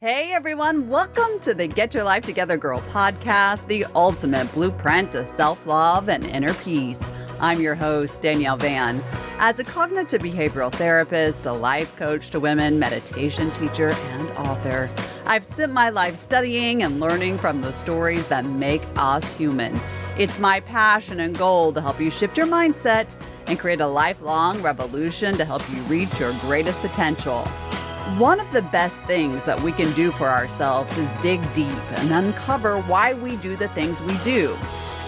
Hey everyone, welcome to the Get Your Life Together Girl podcast, the ultimate blueprint to self-love and inner peace. I'm your host, Danielle Van. As a cognitive behavioral therapist, a life coach to women, meditation teacher, and author, I've spent my life studying and learning from the stories that make us human. It's my passion and goal to help you shift your mindset and create a lifelong revolution to help you reach your greatest potential. One of the best things that we can do for ourselves is dig deep and uncover why we do the things we do.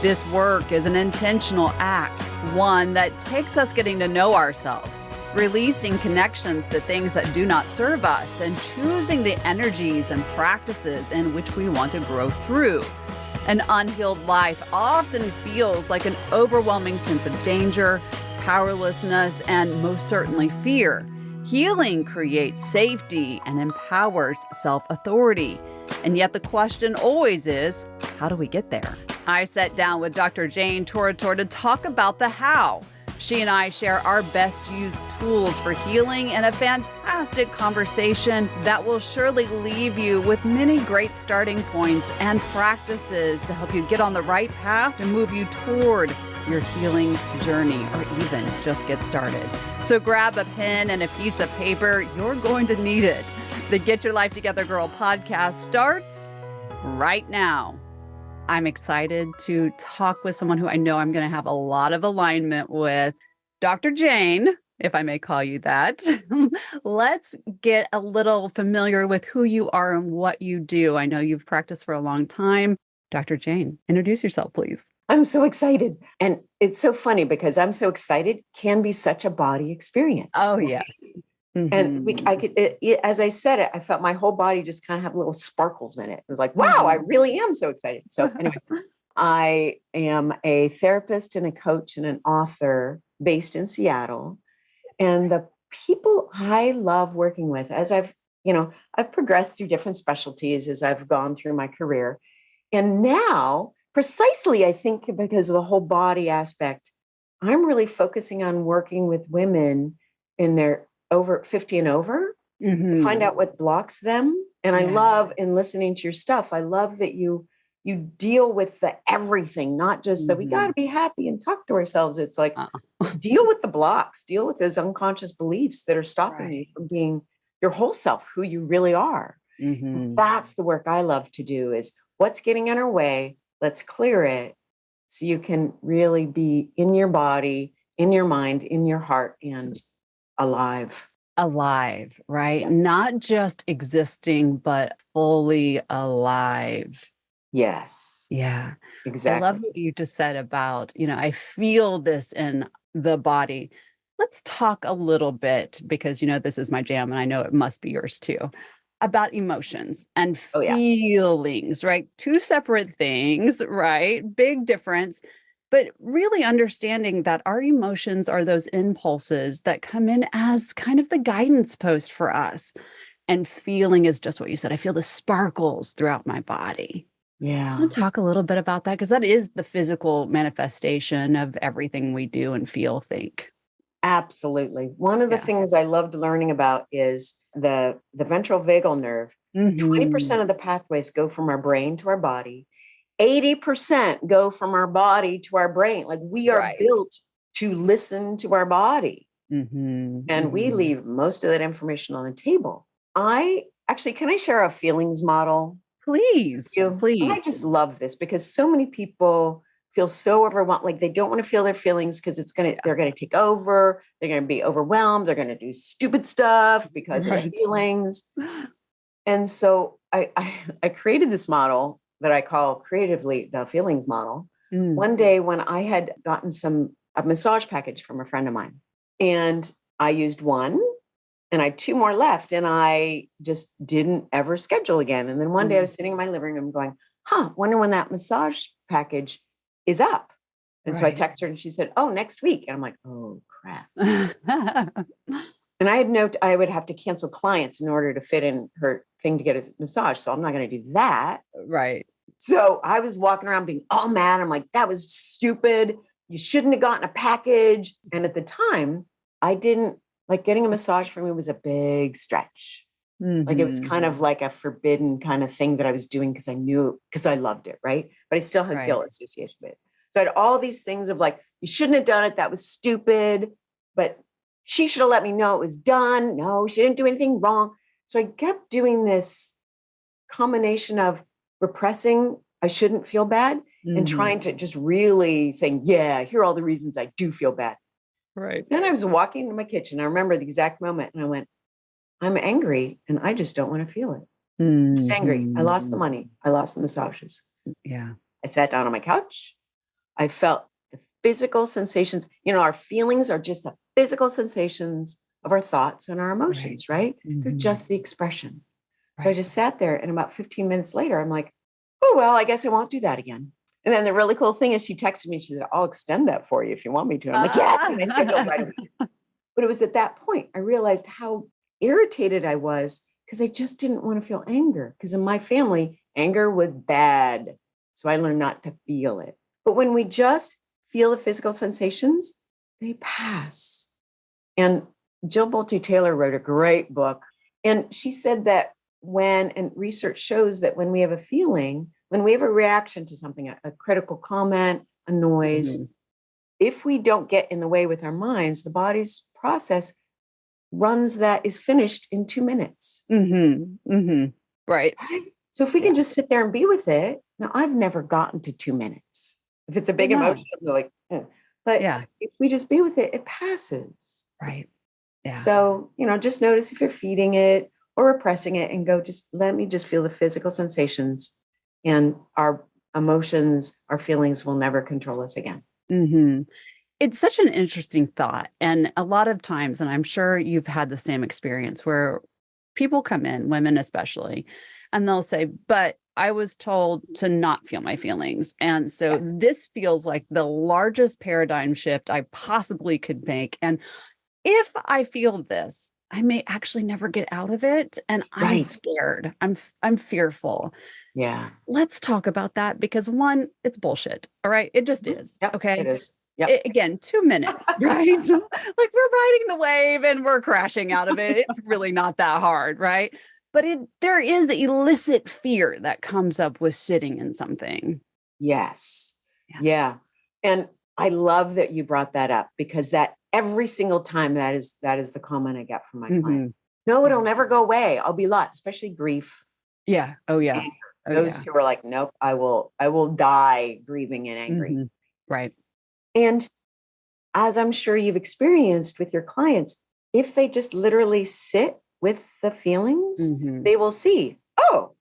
This work is an intentional act, one that takes us getting to know ourselves, releasing connections to things that do not serve us, and choosing the energies and practices in which we want to grow through. An unhealed life often feels like an overwhelming sense of danger, powerlessness, and most certainly fear. Healing creates safety and empowers self-authority. And yet the question always is, how do we get there? I sat down with Dr. Jane Tornatore to talk about the how. She and I share our best used tools for healing in a fantastic conversation that will surely leave you with many great starting points and practices to help you get on the right path and move you toward your healing journey, or even just get started. So grab a pen and a piece of paper. You're going to need it. The Get Your Life Together Girl podcast starts right now. I'm excited to talk with someone who I know I'm going to have a lot of alignment with, Dr. Jane, if I may call you that. Let's get a little familiar with who you are and what you do. I know you've practiced for a long time. Dr. Jane, introduce yourself, please. I'm so excited. And it's so funny because I'm so excited can be such a body experience. Oh, yes. Mm-hmm. And as I said it, I felt my whole body just kind of have little sparkles in it. It was like, wow, I really am so excited. So anyway, I am a therapist and a coach and an author based in Seattle. And the people I love working with, as I've progressed through different specialties as I've gone through my career. And now, precisely, I think because of the whole body aspect, I'm really focusing on working with women in their over 50 and over to find out what blocks them. And I love in listening to your stuff. I love that you deal with the everything, not just that we got to be happy and talk to ourselves. It's like, deal with the blocks, deal with those unconscious beliefs that are stopping you from being your whole self, who you really are. That's the work I love to do, is what's getting in our way. Let's clear it so you can really be in your body, in your mind, in your heart, and alive. Alive, right? Yes. Not just existing, but fully alive. Yes. Yeah. Exactly. I love what you just said about, I feel this in the body. Let's talk a little bit, because, this is my jam and I know it must be yours too, about emotions and feelings, right? Two separate things, right? Big difference. But really understanding that our emotions are those impulses that come in as kind of the guidance post for us. And feeling is just what you said. I feel the sparkles throughout my body. Yeah. I want to talk a little bit about that, because that is the physical manifestation of everything we do and feel, think. Absolutely. One of the things I loved learning about is the ventral vagal nerve. 20% of the pathways go from our brain to our body. 80% go from our body to our brain. Like, we are built to listen to our body. And we leave most of that information on the table. Can I share a feelings model? Please. I just love this because so many people feel so overwhelmed. Like, they don't want to feel their feelings because they're going to take over. They're going to be overwhelmed. They're going to do stupid stuff because of their feelings. And so I created this model that I call creatively the feelings model. One day when I had gotten a massage package from a friend of mine, and I used one and I had two more left, and I just didn't ever schedule again. And then one day I was sitting in my living room going, wonder when that massage package is up. And so I texted her and she said, next week. And I'm like, oh crap. And I would have to cancel clients in order to fit in her thing to get a massage. So I'm not going to do that. Right. So I was walking around being all mad. I'm like, that was stupid. You shouldn't have gotten a package. And at the time, I didn't like getting a massage for me was a big stretch. Like it was kind of like a forbidden kind of thing that I was doing because I loved it, right? But I still had guilt associated with it. So I had all these things of like, you shouldn't have done it. That was stupid. But she should have let me know it was done. No, she didn't do anything wrong. So I kept doing this combination of repressing, I shouldn't feel bad, and trying to just really saying, yeah, here are all the reasons I do feel bad. Right. Then I was walking into my kitchen. I remember the exact moment and I went, I'm angry and I just don't want to feel it. I'm just angry. I lost the money. I lost the massages. Yeah. I sat down on my couch. I felt the physical sensations. Our feelings are just the physical sensations of our thoughts and our emotions, right? They're just the expression. So I just sat there, and about 15 minutes later, I'm like, oh, well, I guess I won't do that again. And then the really cool thing is she texted me, she said, I'll extend that for you if you want me to. And I'm like, yes, and I scheduled right away. But it was at that point I realized how irritated I was because I just didn't want to feel anger. Because in my family, anger was bad. So I learned not to feel it. But when we just feel the physical sensations, they pass. And GYLTG Taylor wrote a great book. And she said that and research shows that when we have a feeling, when we have a reaction to something, a critical comment, a noise, if we don't get in the way with our minds, the body's process runs that is finished in 2 minutes. Right. So if we can just sit there and be with it, now I've never gotten to 2 minutes. If it's a big emotion, I'm like, but if we just be with it, it passes. Right. Yeah. So, just notice if you're feeding it or repressing it and go, just let me just feel the physical sensations, and our emotions, our feelings will never control us again. It's such an interesting thought. And a lot of times, and I'm sure you've had the same experience where people come in, women especially, and they'll say, but I was told to not feel my feelings. And so this feels like the largest paradigm shift I possibly could make. And if I feel this, I may actually never get out of it. And I'm scared. I'm fearful. Yeah. Let's talk about that because one, it's bullshit. All right. It just is. Yep, okay. It is. Yep. Again, 2 minutes, right? Like we're riding the wave and we're crashing out of it. It's really not that hard, right? But there is illicit fear that comes up with sitting in something. Yes. Yeah. And I love that you brought that up because that every single time that is the comment I get from my clients. No, it'll never go away. I'll be lost, especially grief. Yeah. Oh yeah. Those two are like, nope, I will die grieving and angry. Right. And as I'm sure you've experienced with your clients, if they just literally sit with the feelings, they will see, oh,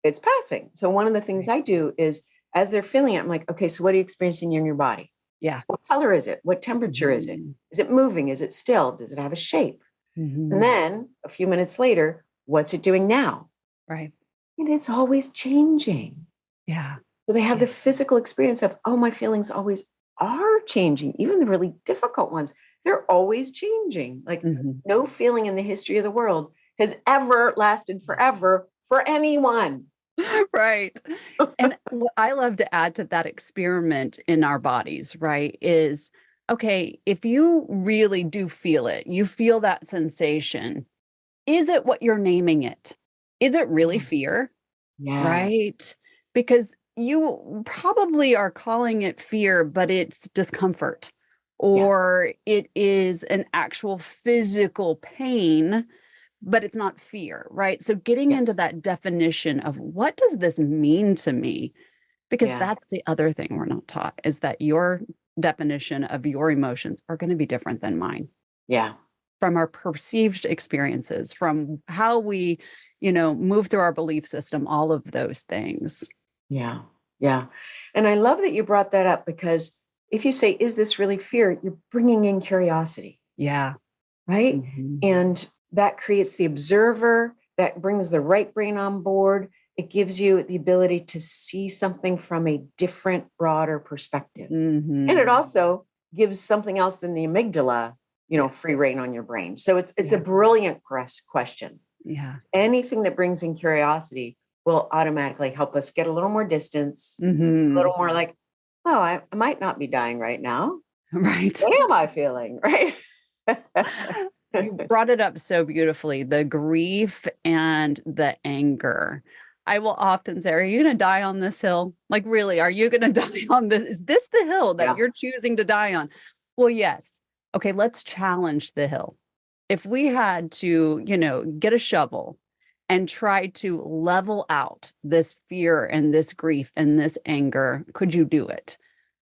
it's passing. So one of the things I do is as they're feeling it, I'm like, okay, so what are you experiencing in your body? Yeah. What color is it? What temperature is it? Is it moving? Is it still? Does it have a shape? And then a few minutes later, what's it doing now? Right. And it's always changing. Yeah. So they have the physical experience of, oh, my feelings always are changing. Even the really difficult ones, they're always changing. Like no feeling in the history of the world has ever lasted forever for anyone. Right. And what I love to add to that experiment in our bodies, right, is, okay, if you really do feel it, you feel that sensation, is it what you're naming it? Is it really fear? Right? Because you probably are calling it fear, but it's discomfort or it is an actual physical pain, but it's not fear, right? So getting into that definition of what does this mean to me? Because that's the other thing we're not taught is that your definition of your emotions are going to be different than mine. Yeah. From our perceived experiences, from how we, move through our belief system, all of those things. Yeah. Yeah. And I love that you brought that up because if you say, is this really fear? You're bringing in curiosity. Yeah. Right. And that creates the observer, that brings the right brain on board. It gives you the ability to see something from a different, broader perspective. And it also gives something else than the amygdala, free reign on your brain. So it's a brilliant question. Yeah. Anything that brings in curiosity will automatically help us get a little more distance, a little more like, oh, I might not be dying right now. Right. What am I feeling? Right. You brought it up so beautifully, the grief and the anger. I will often say, are you going to die on this hill? Like, really, are you going to die on this? Is this the hill that Yeah. you're choosing to die on? Well, yes. Okay, let's challenge the hill. If we had to, get a shovel and try to level out this fear and this grief and this anger, could you do it?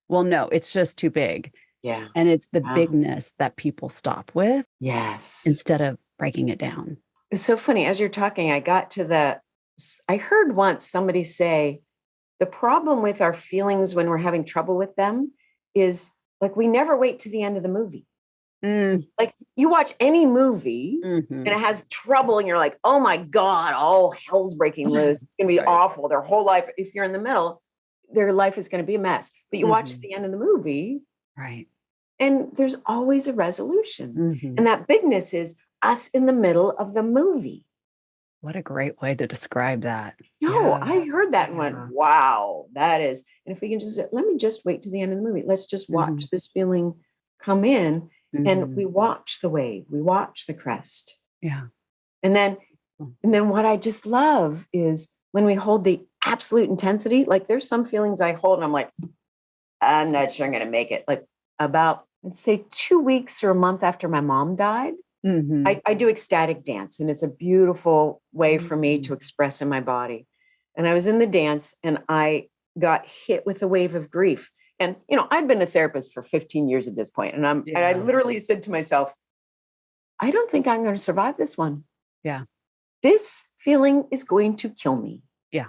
Well, no, it's just too big. Yeah. And it's the Wow. bigness that people stop with Yes. instead of breaking it down. It's so funny. As you're talking, I heard once somebody say, the problem with our feelings when we're having trouble with them is like, we never wait to the end of the movie. Like you watch any movie and it has trouble and you're like, oh my God, all hell's breaking loose. It's going to be Right. awful. Their whole life, if you're in the middle, their life is going to be a mess. But you watch the end of the movie. Right. And there's always a resolution. And that bigness is us in the middle of the movie. What a great way to describe that. No, Yeah. I heard that and went, wow, that is. And if we can let me just wait to the end of the movie. Let's just watch this feeling come in. And we watch the wave, we watch the crest. Yeah. And then what I just love is when we hold the absolute intensity, like there's some feelings I hold and I'm like, I'm not sure I'm going to make it. Like about, let's say 2 weeks or a month after my mom died, I do ecstatic dance. And it's a beautiful way for me to express in my body. And I was in the dance and I got hit with a wave of grief. And, I'd been a therapist for 15 years at this point. And I literally said to myself, I don't think I'm going to survive this one. Yeah. This feeling is going to kill me. Yeah.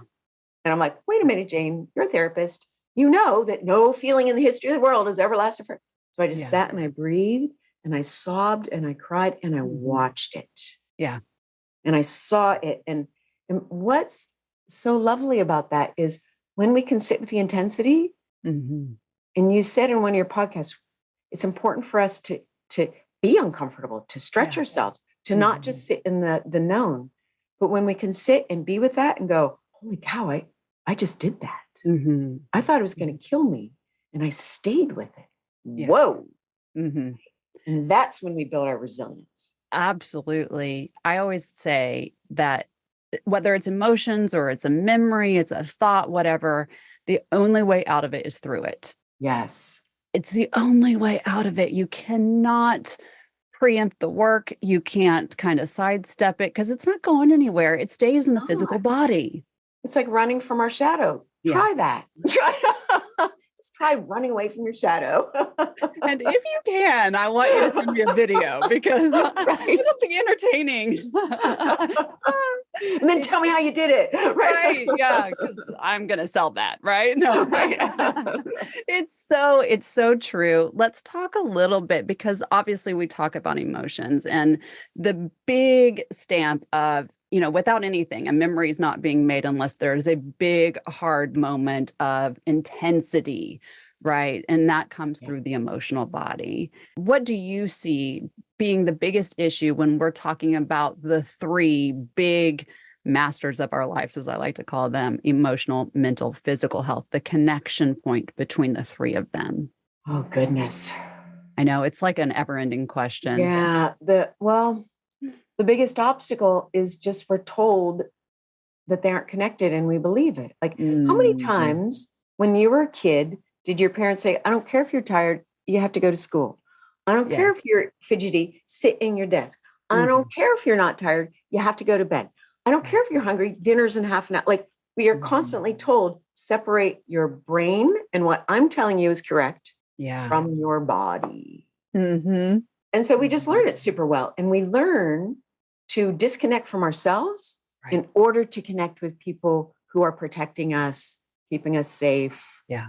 And I'm like, wait a minute, Jane, you're a therapist. You know that no feeling in the history of the world has ever lasted for. So I just sat and I breathed and I sobbed and I cried and I watched it. Yeah. And I saw it. And what's so lovely about that is when we can sit with the intensity. And you said in one of your podcasts, it's important for us to be uncomfortable, to stretch ourselves, to not just sit in the known. But when we can sit and be with that and go, holy cow, I just did that. I thought it was going to kill me. And I stayed with it. Yeah. Whoa. And that's when we build our resilience. Absolutely. I always say that whether it's emotions or it's a memory, it's a thought, whatever, the only way out of it is through it. Yes. It's the only way out of it. You cannot preempt the work. You can't kind of sidestep it because it's not going anywhere. It stays in the physical body. It's like running from our shadow. Try that. Let's try running away from your shadow. And if you can, I want you to send me a video because it'll be entertaining. And then tell me how you did it. Right. Yeah. Because I'm going to sell that. Right. No. Right. It's so true. Let's talk a little bit because obviously we talk about emotions and the big stamp of, without anything, a memory is not being made unless there's a big, hard moment of intensity, right? And that comes through the emotional body. What do you see being the biggest issue when we're talking about the three big masters of our lives, as I like to call them, emotional, mental, physical health, the connection point between the three of them? Oh, goodness. I know it's like an ever-ending question. Yeah. The biggest obstacle is just we're told that they aren't connected and we believe it. Like how many times when you were a kid, did your parents say, I don't care if you're tired, you have to go to school. I don't care if you're fidgety, sit in your desk. I don't care if you're not tired, you have to go to bed. I don't care if you're hungry, dinner's in half an hour. Like we are constantly told, separate your brain and what I'm telling you is correct from your body. And so we just learn it super well. And we learn to disconnect from ourselves in order to connect with people who are protecting us, keeping us safe. Yeah.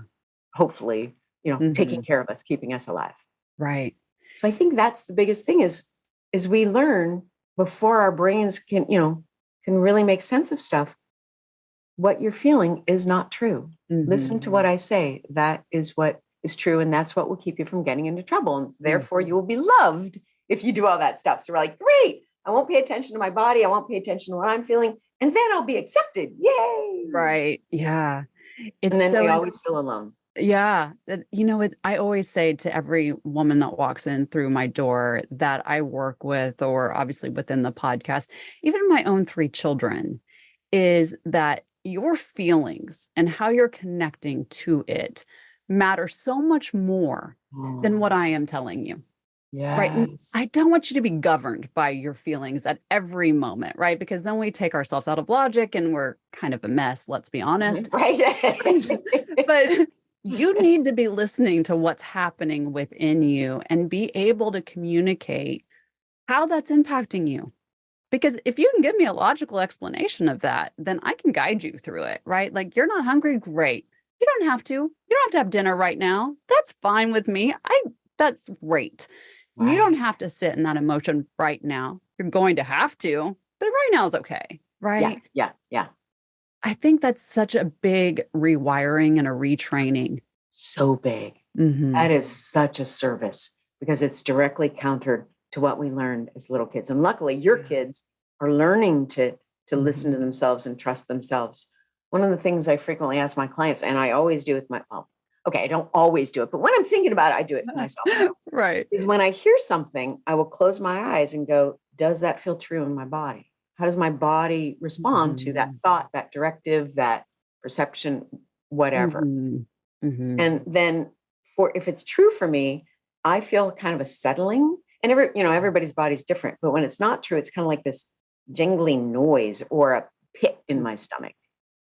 Hopefully, taking care of us, keeping us alive. Right. So I think that's the biggest thing is we learn before our brains can really make sense of stuff. What you're feeling is not true. Listen to what I say. That is what is true. And that's what will keep you from getting into trouble. And therefore you will be loved if you do all that stuff. So we're like, great. I won't pay attention to my body. I won't pay attention to what I'm feeling. And then I'll be accepted. Yay. Right. Yeah. And then we always feel alone. Yeah. I always say to every woman that walks in through my door that I work with, or obviously within the podcast, even my own 3 children, is that your feelings and how you're connecting to it matter so much more than what Oh, I am telling you. Right. And I yes. don't want you to be governed by your feelings at every moment, right? Because then we take ourselves out of logic and we're kind of a mess, let's be honest. Right. But you need to be listening to what's happening within you and be able to communicate how that's impacting you. Because if you can give me a logical explanation of that, then I can guide you through it, right? Like, you're not hungry, great. You don't have to. You don't have to have dinner right now. That's fine with me. That's great. You don't Right. have to sit in that emotion right now. You're going to have to, but right now is okay, Yeah. right? Yeah. Yeah. I think that's such a big rewiring and a retraining. So big. Mhm. That is such a service because it's directly countered to what we learned as little kids. And luckily, your Yeah. kids are learning to listen to Mhm. themselves and trust themselves. One of the things I frequently ask my clients, and I always do with okay, I don't always do it, but when I'm thinking about it, I do it for myself, Right. is when I hear something, I will close my eyes and go, does that feel true in my body? How does my body respond to that Mhm. thought, that directive, that perception, whatever? Mhm. Mhm. And then for if it's true for me, I feel kind of a settling. And everybody's body's different, but when it's not true, it's kind of like this jingling noise or a pit in Mm. my stomach.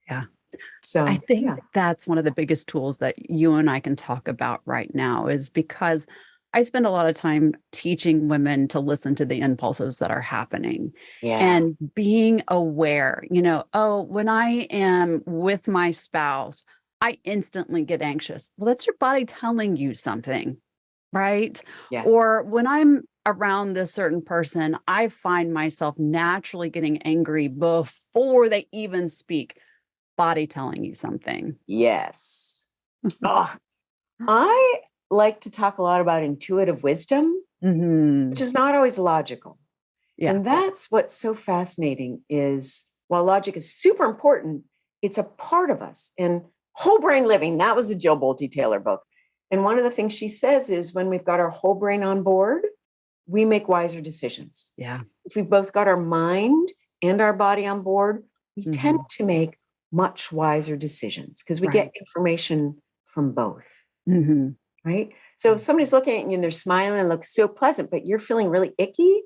Yeah. I So think yeah. that's one of the biggest tools that you and I can talk about right now is because I spend a lot of time teaching women to listen to the impulses that are happening Yeah. and being aware, oh, when I am with my spouse, I instantly get anxious. Well, that's your body telling you something, right? Yes. Or when I'm around this certain person, I find myself naturally getting angry before they even speak. Body telling you something. Yes. Oh, I like to talk a lot about intuitive wisdom, which Mhm. is not always logical. Yeah. And that's what's so fascinating is while logic is super important, it's a part of us. And whole brain living, that was the Jill Bolte Taylor book. And one of the things she says is when we've got our whole brain on board, we make wiser decisions. Yeah. If we've both got our mind and our body on board, we tend Mhm. to make much wiser decisions because we get Right. information from both, Mhm. right? So if somebody's looking at you and they're smiling and look so pleasant, but you're feeling really icky,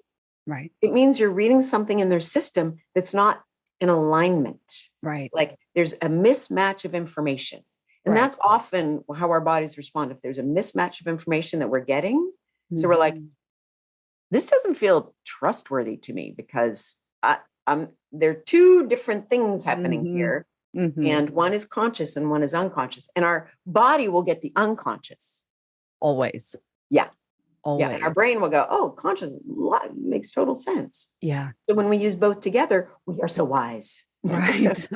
Right. it means you're reading something in their system that's not in alignment. Right. Like there's a mismatch of information. And Right. that's often how our bodies respond. If there's a mismatch of information that we're getting, so we're like, Mhm. this doesn't feel trustworthy to me because there are two different things happening Mhm. here. Mhm. And one is conscious and one is unconscious. And our body will get the unconscious. Always. Yeah. Yeah. And our Always. brain will go, oh, conscious makes total sense. Yeah. So when we use both together, we are so wise. Right.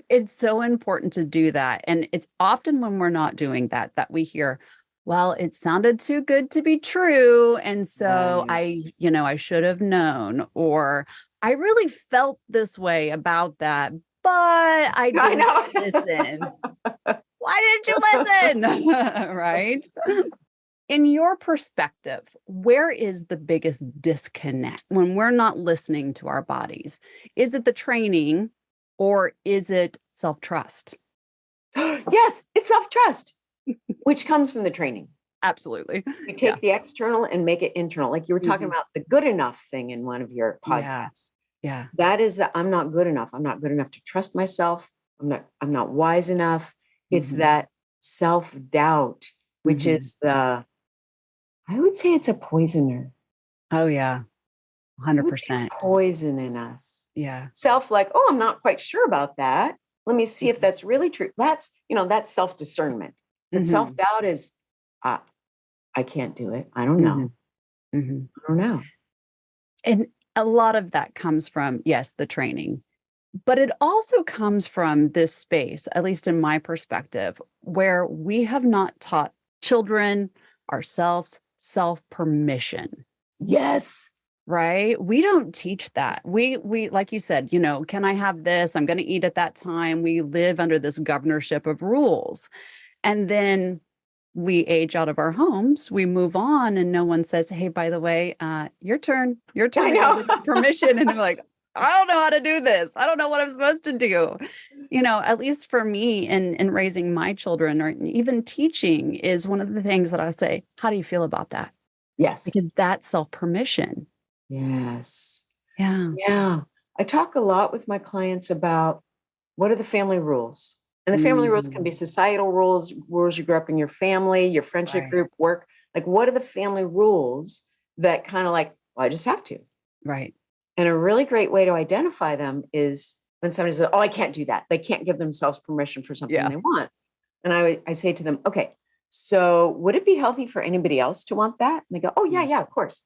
It's so important to do that. And it's often when we're not doing that that we hear, well, it sounded too good to be true. And so Yes. I should have known, or I really felt this way about that, but I I didn't listen. Why didn't you listen? Right. In your perspective, where is the biggest disconnect when we're not listening to our bodies? Is it the training or is it self trust? know. Yes, it's self-trust, which comes from the training. Absolutely. We Yeah. take the external and make it internal. Like you were talking Mhm. about the good enough thing in one of your Yeah. podcasts. Yeah. That is that I'm not good enough. I'm not good enough to trust myself. I'm not wise enough. It's Mhm. that self-doubt, which Mhm. is I would say it's a poisoner. Oh, yeah. I would say it's 100%. poison in us. Yeah. Self like, oh, I'm not quite sure about that. Let me see if Mhm. that's really true. That's self-discernment. But Mhm. self-doubt is, uh, I can't do it. I don't know. Mhm. Mhm. I don't know. And a lot of that comes from, yes, the training. But it also comes from this space, at least in my perspective, where we have not taught children, ourselves, self permission, Yes. right? We don't teach that. We like you said, can I have this? I'm going to eat at that time. We live under this governorship of rules. And then we age out of our homes, we move on, and no one says, hey, by the way, your turn, I to know. get permission. And I'm like, I don't know how to do this. I don't know what I'm supposed to do. At least for me in raising my children or even teaching is one of the things that I say, how do you feel about that? Yes. Because that's self-permission. Yes. Yeah. Yeah. I talk a lot with my clients about what are the family rules? And the family rules can be societal rules you grew up in your family, your friendship Right. group, work. Like, what are the family rules that kind of like, well, I just have to? Right. And a really great way to identify them is when somebody says, oh, I can't do that. They can't give themselves permission for something Yeah. they want. And I say to them, okay, so would it be healthy for anybody else to want that? And they go, oh, yeah, of course.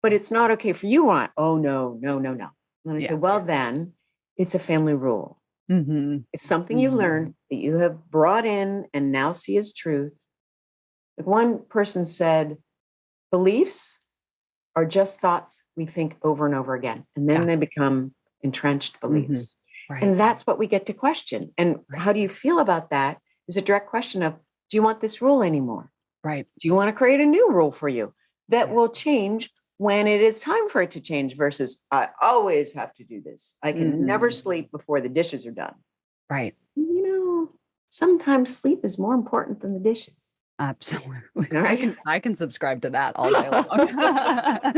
But it's not okay for you want. Oh, no. And I say, well, then it's a family rule. Mm-hmm. It's something you learned that you have brought in and now see as truth. Like one person said, beliefs are just thoughts we think over and over again. And then they become entrenched beliefs. Right. And that's what we get to question. And how do you feel about that is a direct question of, do you want this rule anymore? Right. Do you want to create a new rule for you that will change when it is time for it to change versus I always have to do this. I can never sleep before the dishes are done. Right. Sometimes sleep is more important than the dishes. Absolutely. Right? I can subscribe to that all day long.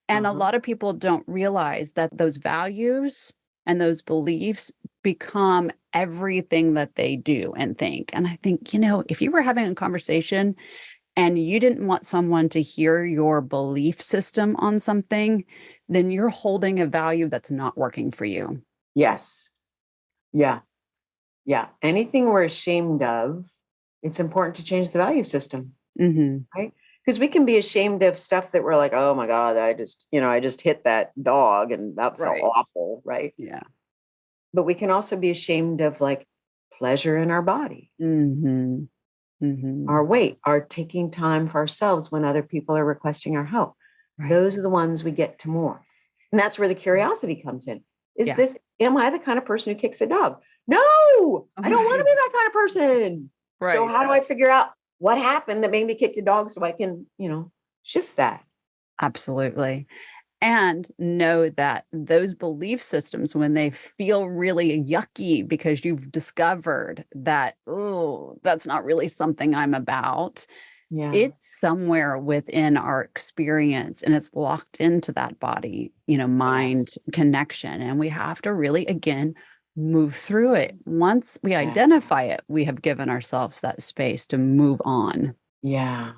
And a lot of people don't realize that those values and those beliefs become everything that they do and think. And I think, if you were having a conversation and you didn't want someone to hear your belief system on something, then you're holding a value that's not working for you. Yes. Yeah. Anything we're ashamed of, it's important to change the value system. Right? Because we can be ashamed of stuff that we're like, oh my God, I just hit that dog and that felt awful. Right. Yeah. But we can also be ashamed of like pleasure in our body. Our weight, our taking time for ourselves when other people are requesting our help. Right. Those are the ones we get to morph. And that's where the curiosity comes in. Am I the kind of person who kicks a dog? No, I don't want to be that kind of person. Right. So how do I figure out what happened that made me kick the dog so I can, shift that? Absolutely. And know that those belief systems, when they feel really yucky because you've discovered that, oh, that's not really something I'm about. Yeah. It's somewhere within our experience and it's locked into that body, mind connection. And we have to really, again, move through it. Once we identify it, we have given ourselves that space to move on. Yeah.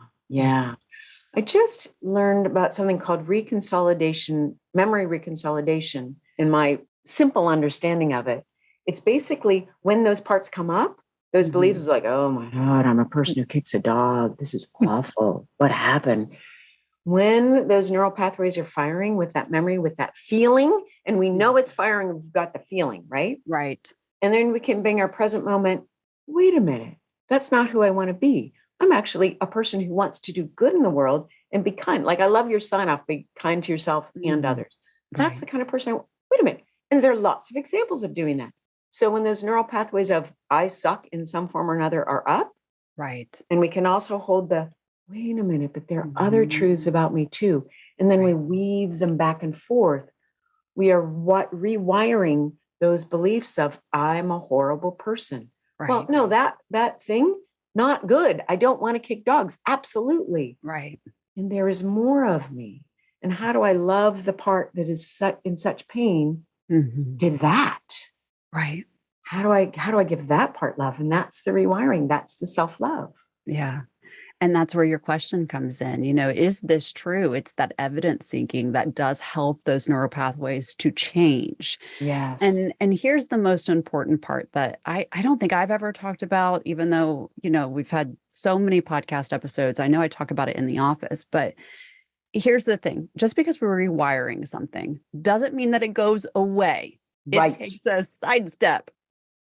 I just learned about something called memory reconsolidation. In my simple understanding of it, it's basically when those parts come up, those beliefs is like, oh my God, I'm a person who kicks a dog. This is awful. What happened? When those neural pathways are firing with that memory, with that feeling, and we know it's firing, we've got the feeling, right? Right. And then we can bring our present moment. Wait a minute. That's not who I want to be. I'm actually a person who wants to do good in the world and be kind. Like I love your sign off, be kind to yourself and others. That's the kind of person wait a minute. And there are lots of examples of doing that. So when those neural pathways of I suck in some form or another are up. Right. And we can also hold the, wait a minute, but there are other truths about me too. And then we weave them back and forth. We are rewiring those beliefs of I'm a horrible person. Right. Well, no, that thing, not good. I don't want to kick dogs. Absolutely. Right. And there is more of me. And how do I love the part that is in such pain? Did that. Right. How do I give that part love? And that's the rewiring. That's the self-love. Yeah. And that's where your question comes in. Is this true? It's that evidence seeking that does help those neural pathways to change. Yes. And here's the most important part that I don't think I've ever talked about, even though, we've had so many podcast episodes. I know I talk about it in the office, but here's the thing. Just because we're rewiring something doesn't mean that it goes away. Right. It takes a sidestep,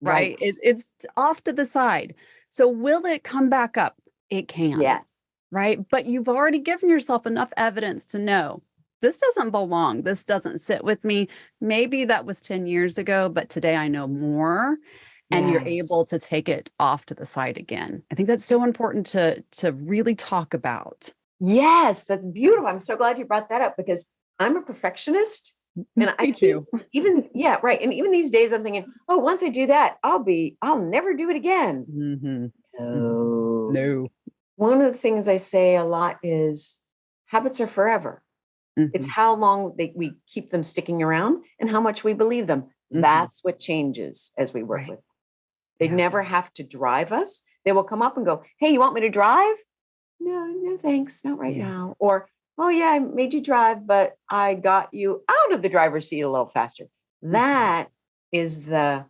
right? It's off to the side. So will it come back up? It can. Yes. Right. But you've already given yourself enough evidence to know this doesn't belong. This doesn't sit with me. Maybe that was 10 years ago, but today I know more. and you're able Yes. to take it off to the side again. I think that's so important to really talk about. Yes, that's beautiful. I'm so glad you brought that up because I'm a perfectionist. And I Me keep too. yeah, right. And even these days I'm thinking, oh, once I do that, I'll never do it again. No. No. One of the things I say a lot is habits are forever. It's Mhm. how long we keep them sticking around and how much we believe them. Mhm. That's what changes as we work Right. with them. They Yeah. never have to drive us. They will come up and go, hey, you want me to drive? No, no, thanks. Not right Yeah. now. Or, oh, yeah, I made you drive, but I got you out of the driver's seat a little faster. Mhm. That is the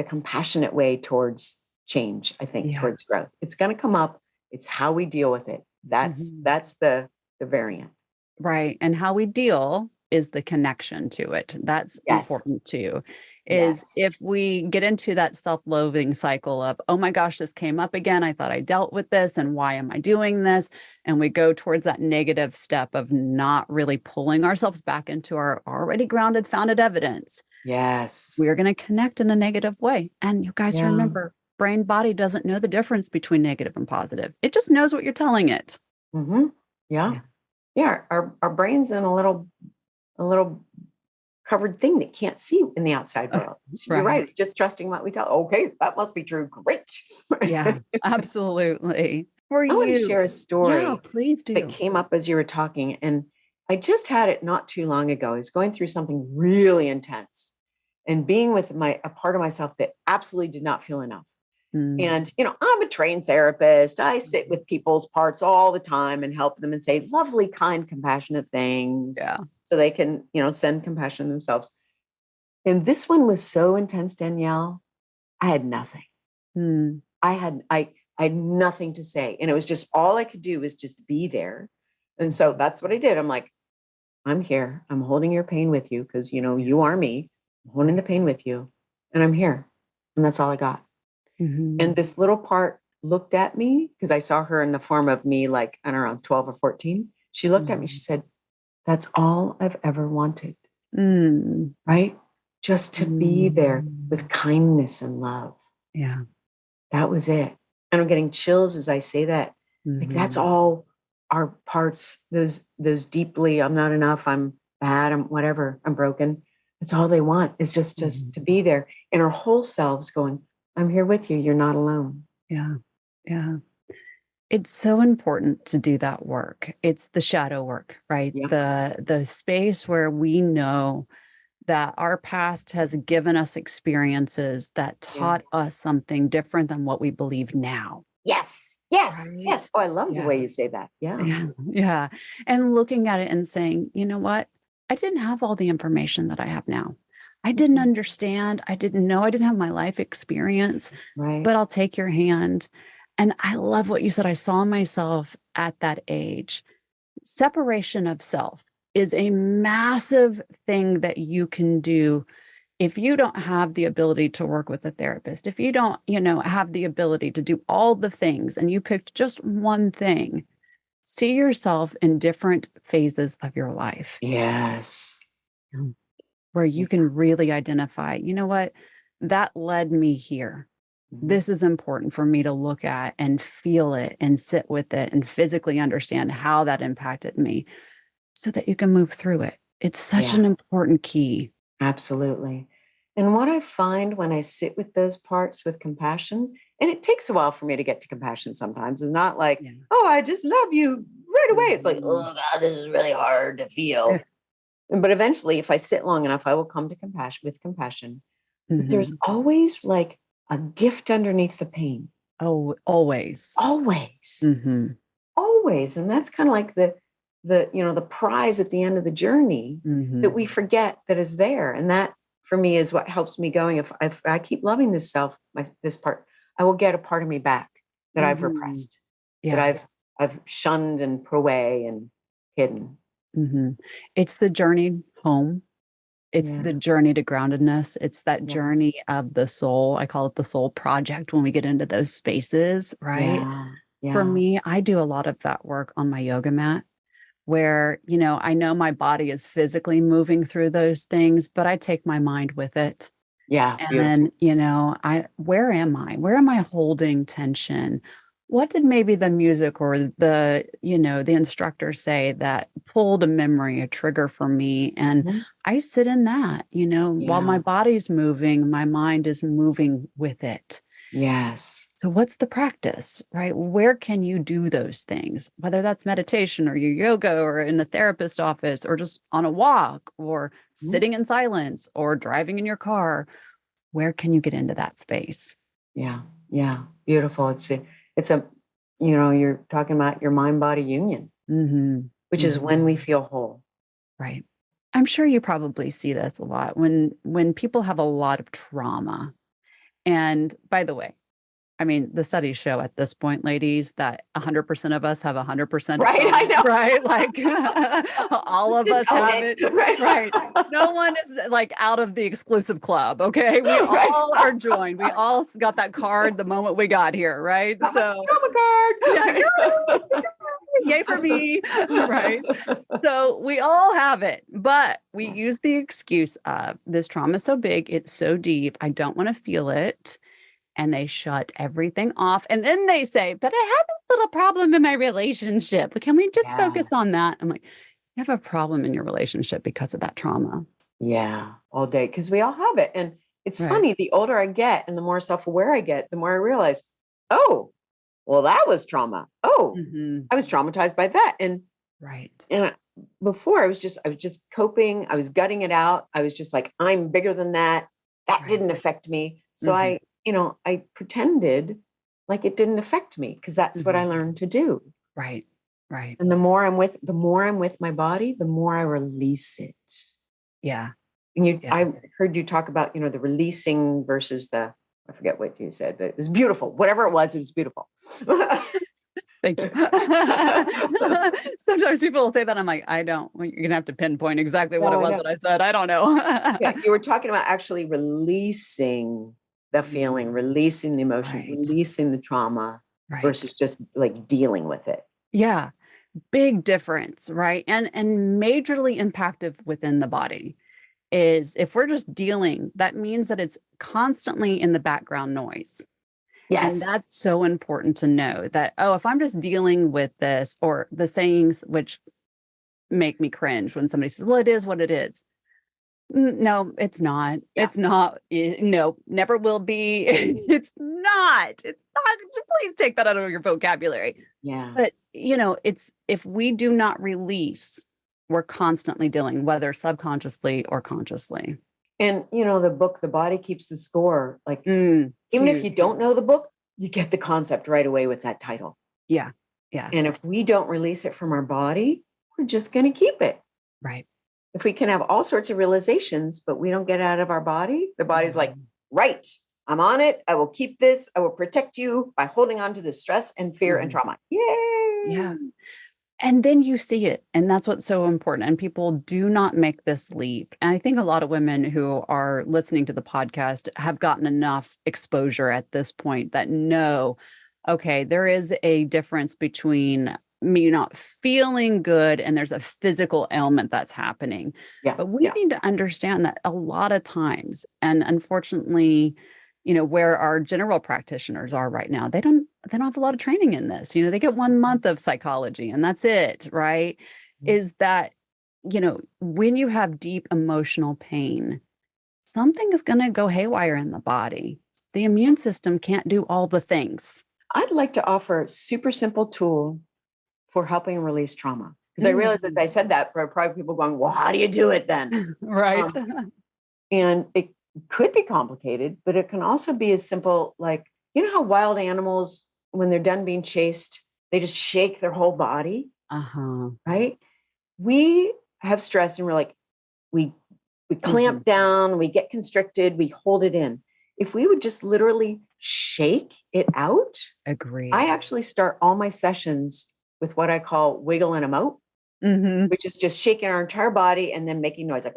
compassionate way towards change, I think, Yeah. towards growth. It's going to come up. It's how we deal with it. That's Mhm. that's the variant. Right. And how we deal is the connection to it. That's Yes. important too. Is Yes. if we get into that self-loathing cycle of, oh my gosh, this came up again. I thought I dealt with this. And why am I doing this? And we go towards that negative step of not really pulling ourselves back into our already grounded, founded evidence. Yes. We're going to connect in a negative way. And you guys Yeah. remember, brain body doesn't know the difference between negative and positive. It just knows what you're telling it. Mm-hmm. Yeah. Yeah. Yeah. Our brain's in a little covered thing that can't see in the outside world. So you're right. Right. It's just trusting what we tell. Okay, that must be true. Great. Yeah, absolutely. For I want to you. share a Yeah, story please that do. came up as you were talking. And I just had it not too long ago. I was going through something really intense and being with a part of myself that absolutely did not feel enough. Mm. And, I'm a trained therapist. I sit with people's parts all the time and help them and say lovely, kind, compassionate things Yeah. so they can, send compassion themselves. And this one was so intense, Danielle. I had nothing. Mm. I had nothing to say. And it was just all I could do was just be there. And so that's what I did. I'm like, I'm here. I'm holding your pain with you because you are me. I'm holding the Right. pain with you. And I'm here. And that's all I got. Mhm. And this little part looked at me because I saw her in the form of me, like, I don't know, 12 or 14. She looked at me. She Mhm. said, that's all I've ever wanted. Mm. Right? Just to be there with Mm. kindness and love. Yeah. That was it. And I'm getting chills as I say that. Like that's Mhm. all our parts, those deeply, I'm not enough, I'm bad, I'm whatever, I'm broken. That's all they want is just Mhm. to be there in our whole selves going, I'm here with you. You're not alone. Yeah. Yeah. It's so important to do that work. It's the shadow work, right? Yep. The space where we know that our past has given us experiences that Yeah. taught us something different than what we believe now, Yes. Yes. Yes. right? Oh, I love the Yeah. way you say that. Yeah. Yeah. Yeah. And looking at it and saying, you know what? I didn't have all the information that I have now. I didn't Mhm. understand. I didn't know. I didn't have my life experience, Right. but I'll take your hand. And I love what you said. I saw myself at that age. Separation of self is a massive thing that you can do if you don't have the ability to work with a therapist, if you don't, have the ability to do all the things and you picked just one thing, see yourself in different phases of your life Yes. where you Yeah. can really identify, you know what, that led me here. Mhm. This is important for me to look at and feel it and sit with it and physically understand how that impacted me so that you can move through it. It's such Yeah. an important key. Absolutely. And what I find when I sit with those parts with compassion, and it takes a while for me to get to compassion sometimes, it's not like, Yeah. oh, I just love you right away. It's like, Mhm. oh, God, this is really hard to Yeah. feel. But eventually, if I sit long enough, I will come to compassion with compassion. But there's Mhm. always like a gift underneath the pain. Oh, always. Always. Mhm. Always. And that's kind of like the prize at the end of the journey that Mhm. we forget that is there. And that for me is what helps me going. If I keep loving this self, this part, I will get a part of me back that I've Mhm. repressed, that Yeah. I've shunned and put away and hidden. Mhm. It's the journey home. It's Yeah. the journey to groundedness. It's that Yes. journey of the soul. I call it the soul project when we get into those spaces, right? Yeah. For Yeah. me, I do a lot of that work on my yoga mat where, I know my body is physically moving through those things, but I take my mind with it. Yeah. Beautiful. And, where am I? Where am I holding tension? What did maybe the music or the instructor say that pulled a memory, a trigger for me? And Mhm. I sit in that, while my Yeah. body's moving, my mind is moving with it. Yes. So what's the practice, right? Where can you do those things? Whether that's meditation or your yoga or in a therapist office or just on a walk or Mhm. sitting in silence or driving in your car, where can you get into that space? Yeah. Yeah. Beautiful. It's a, you're talking about your mind body union, Mhm. which is Mhm. when we feel whole. Right. I'm sure you probably see this a lot when people have a lot of trauma. And by the way, I mean, the studies show at this point, ladies, that 100% of us have 100% of Right. I trauma, know. right? Like all of Just us own have it. it, right? Right. No one is like out of the exclusive club, okay? We Right. all are joined. We all got that card the moment we got here, right? So, Trauma yeah, card. yay for me, right? So we all have it, but we Yes. use the excuse of this trauma is so big, it's so deep, I don't want to feel it. And they shut everything off. And then they say, but I have this little problem in my relationship. Can we just focus Yes. on that? I'm like, you have a problem in your relationship because of that trauma. Yeah. All day. Because we all have it. And it's Right. funny, the older I get and the more self-aware I get, the more I realize, oh, well, that was trauma. Oh, Hmm. I was traumatized by that. Right. Before I was just coping. I was gutting it out. I was just like, I'm bigger than that. That Right. didn't affect me. So Hmm. I pretended like it didn't affect me because that's what Hmm. I learned to do. Right. Right. And the more I'm with my body, the more I release it. Yeah. And Yeah. I heard you talk about, the releasing versus I forget what you said, but it was beautiful. Whatever it was beautiful. Thank you. Sometimes people will say that. I'm like, I don't, well, you're going to have to pinpoint exactly what No, it I was know. that I said. I don't know. Yeah, you were talking about actually releasing the feeling, releasing the emotion, Right. releasing the trauma versus Right. just like dealing with it. Yeah. Big difference, right? And majorly impacted within the body is if we're just dealing, that means that it's constantly in the background noise. And Yes. that's so important to know that, oh, if I'm just dealing with this, or the sayings which make me cringe when somebody says, well, it is what it is. No, it's not. Yeah. It's not. No, never will be. It's not. It's not. Please take that out of your vocabulary. Yeah. But, it's if we do not release, we're constantly dealing, whether subconsciously or consciously. And the book, The Body Keeps the Score, like even if Huge. you don't know the book, you get the concept right away with that title. Yeah. Yeah. And if we don't release it from our body, we're just going to keep it. Right. If we can have all sorts of realizations, but we don't get it out of our body, the body's like, Mhm. right, I'm on it. I will keep this. I will protect you by holding on to the stress and fear and Mhm. trauma. Yay. Yeah. And then you see it. And that's what's so important. And people do not make this leap. And I think a lot of women who are listening to the podcast have gotten enough exposure at this point that know, okay, there is a difference between me not feeling good and there's a physical ailment that's happening. Yeah. But we Yeah. need to understand that a lot of times, and unfortunately, where our general practitioners are right now, they don't have a lot of training in this. They get 1 month of psychology and that's it, right? Is that, when you have deep emotional pain, something is going to go haywire in the body. The immune system can't do all the things. I'd like to offer a super simple tool for helping release trauma. Because I realized as Mm. I said that, there are probably people going, well, how do you do it then? Right. Um, and it could be complicated, but it can also be as simple like, how wild animals, when they're done being chased, they just shake their whole body, Uh-huh. right? We have stress and we're like, we Mhm. clamp down, we get constricted, we hold it in. If we would just literally shake it out, I Agreed. actually start all my sessions with what I call wiggle and emote, Mhm. which is just shaking our entire body and then making noise like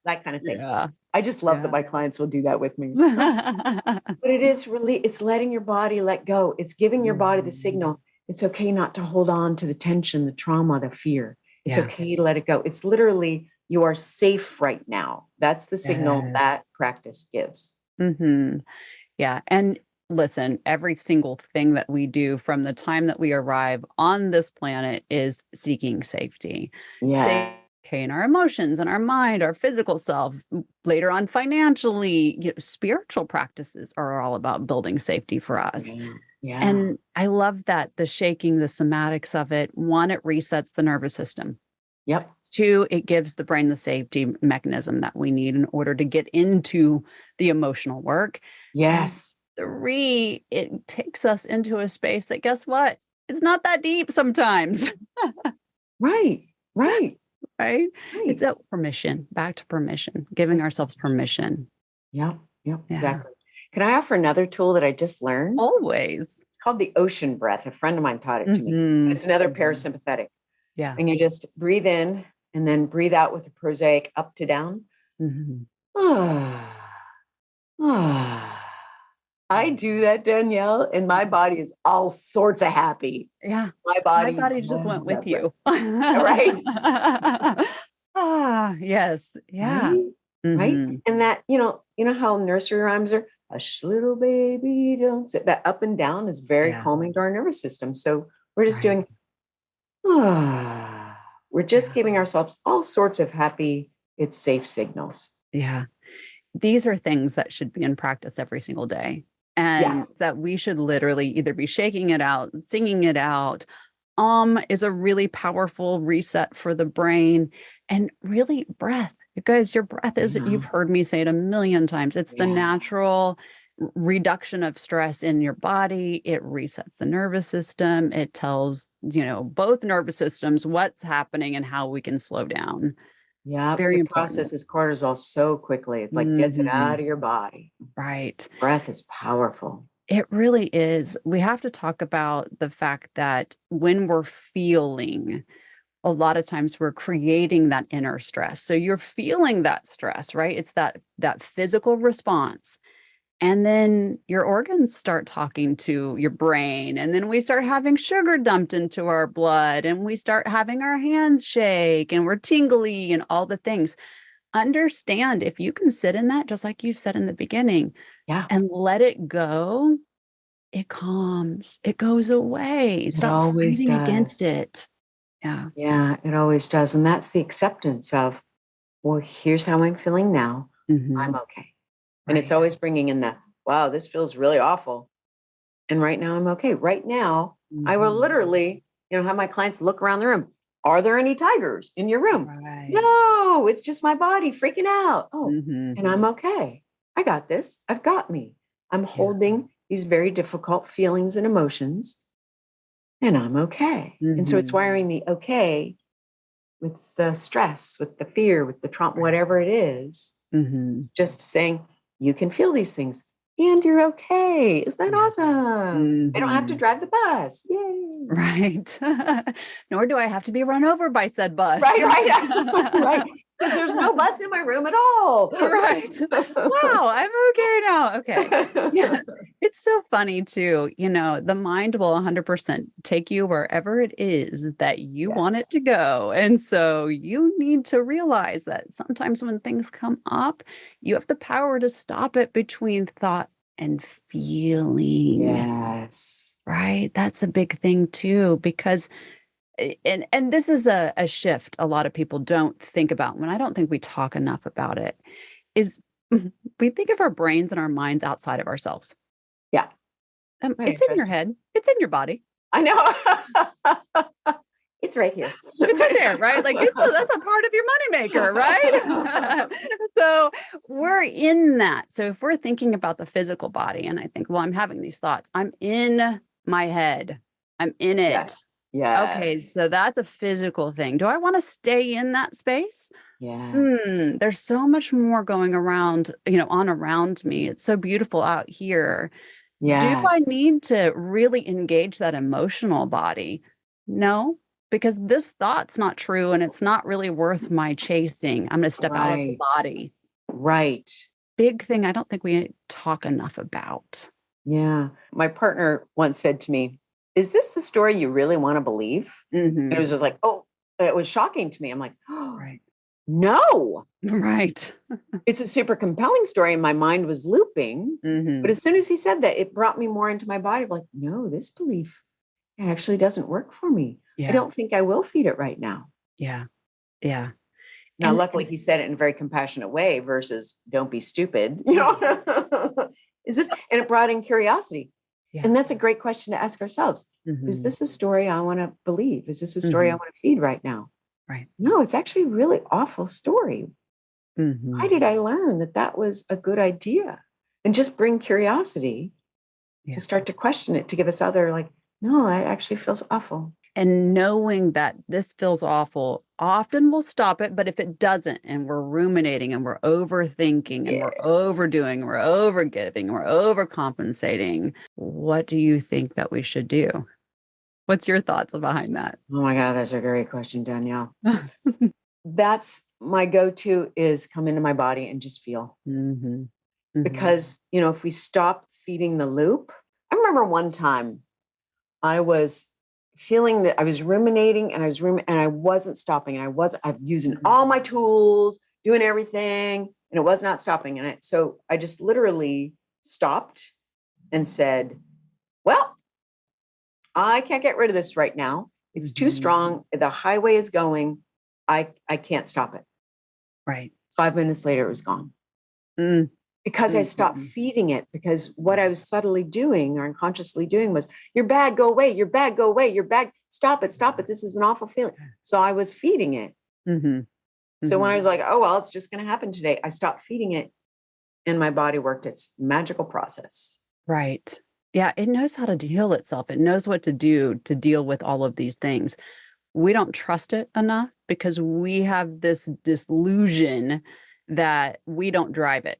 that kind of thing. Yeah. I just love that Yeah. my clients will do that with me. But it is really, it's letting your body let go. It's giving your body the Mhm. signal. It's okay not to hold on to the tension, the trauma, the fear. It's Yeah. okay to let it go. It's literally you are safe right now. That's the signal Yes. that practice gives. Yeah. And listen, every single thing that we do from the time that we arrive on this planet is seeking safety. Yeah. Okay, in our emotions and our mind, our physical self, later on financially, spiritual practices are all about building safety for us. Yeah. Yeah. And I love that the shaking, the somatics of it, one, it resets the nervous system. Yep. Two, it gives the brain the safety mechanism that we need in order to get into the emotional work. Yes. And three, it takes us into a space that, guess what? It's not that deep sometimes. Right. Right. Right? It's Right. a permission, back to permission, giving ourselves permission. Yep. Yep. Yeah. Exactly. Can I offer another tool that I just learned? Always. It's called the ocean breath. A friend of mine taught it to me. Mhm. It's another parasympathetic. Yeah. And you just breathe in and then breathe out with a prosaic up to down. Mhm. I do that, Danielle, and my body is all sorts of happy. Yeah. My My body body just went loves with that breath. you. Right? Yes. Yeah. Right? Right? Mhm. And that, you know how nursery rhymes are, hush little baby, don't say that up and down is very Yeah. calming to our nervous system. So we're just Right. doing, we're just Yeah. giving ourselves all sorts of happy, it's safe signals. Yeah. These are things that should be in practice every single day. Yeah. And that we should literally either be shaking it out, singing it out. Is a really powerful reset for the brain, and really breath. You guys, your breath is, you've heard me say it a million times. It's the natural reduction of stress in your body. It resets the nervous system. It tells, both nervous systems what's happening and how we can slow down. Yeah. Very It important. processes cortisol so quickly. It like gets it out of your body. Right. Breath is powerful. It really is. We have to talk about the fact that when we're feeling, a lot of times we're creating that inner stress. So you're feeling that stress, right? It's that physical response. And then your organs start talking to your brain. And then we start having sugar dumped into our blood, and we start having our hands shake, and we're tingly and all the things. Understand, if you can sit in that, just like you said in the beginning, and let it go, it calms, it goes away. Stop always fighting against does. it. Yeah. Yeah, it always does. And that's the acceptance of, well, here's how I'm feeling now. I'm okay. And it's always bringing in the, wow, this feels really awful. And right now I'm okay. Right now, I will literally, have my clients look around the room. Are there any tigers in your room? Right. No, it's just my body freaking out. Oh, Mhm. and I'm okay. I got this. I've got me. I'm holding these very difficult feelings and emotions, and I'm okay. And so it's Mhm. wiring the okay with the stress, with the fear, with the trauma, whatever it is, Mhm. just saying, you can feel these things and you're okay. Isn't that awesome? They don't have to Mhm. drive the bus. Yay. Right. Nor do I have to be run over by said bus. Right. Right. Because there's no bus in my room at all. Right. Wow, I'm okay now. Okay. Yeah. It's so funny too. The mind will 100% take you wherever it is that you want it to go. And so you need to realize that sometimes when things come up, you have the power to stop it between thought and feeling. Yes. Right? That's a big thing too, because and this is a shift a lot of people don't think about. When I don't think we talk enough about it, is we think of our brains and our minds outside of ourselves. Yeah. It's in your head. It's in your body. I know. It's right here. It's right there, right? Like that's a part of your moneymaker, right? So we're in that. So if we're thinking about the physical body, and I think, well, I'm having these thoughts, I'm in my head. I'm in it. Yes. Yes. Okay, so that's a physical thing. Do I want to stay in that space? Yes. There's so much more going around, on around me. It's so beautiful out here. Do I Yes. need to really engage that emotional body? No, because this thought's not true and it's not really worth my chasing. I'm going to step out of the body. Right. Big thing I don't think we talk enough about. Yeah. My partner once said to me, is this the story you really want to believe? And it was just like, oh, it was shocking to me. I'm like, oh, Right. no. Right. It's a super compelling story. And my mind was looping. Mm-hmm. But as soon as he said that, it brought me more into my body. Like, no, this belief actually doesn't work for me. I Yeah. don't think I will feed it right now. Yeah. Yeah. Now, And luckily, he said it in a very compassionate way versus don't be stupid. Is this, and it brought in curiosity. yeah. And that's a great question to ask ourselves. Mm-hmm. Is this a story I want to believe? Is this a story I want to feed right now? Right. No, it's actually a really awful story. Mm-hmm. Why did I learn that that was a good idea? And just bring curiosity to start to question it, to give us other like, no, it actually feels awful. And knowing that this feels awful, often we'll stop it. But if it doesn't, and we're ruminating and we're overthinking and we're overdoing, we're overgiving, we're overcompensating, what do you think that we should do? What's your thoughts behind that? Oh my God, that's a great question, Danielle. That's my go-to is come into my body and just feel. Mm-hmm. Mm-hmm. Because, if we stop feeding the loop, I remember one time I was feeling that I was ruminating and I wasn't stopping. And I'm using all my tools, doing everything, and it was not stopping. So I just literally stopped and said, well, I can't get rid of this right now. It's too strong. The highway is going. I can't stop it. Right. 5 minutes later, it was gone. Because I stopped feeding it, because what I was subtly doing or unconsciously doing was, you're bad, go away, you're bad, go away, you're bad, stop it, this is an awful feeling. So I was feeding it. So when I was like, oh, well, it's just going to happen today, I stopped feeding it and my body worked its magical process. Right. Yeah, it knows how to heal itself. It knows what to do to deal with all of these things. We don't trust it enough because we have this delusion that we don't drive it.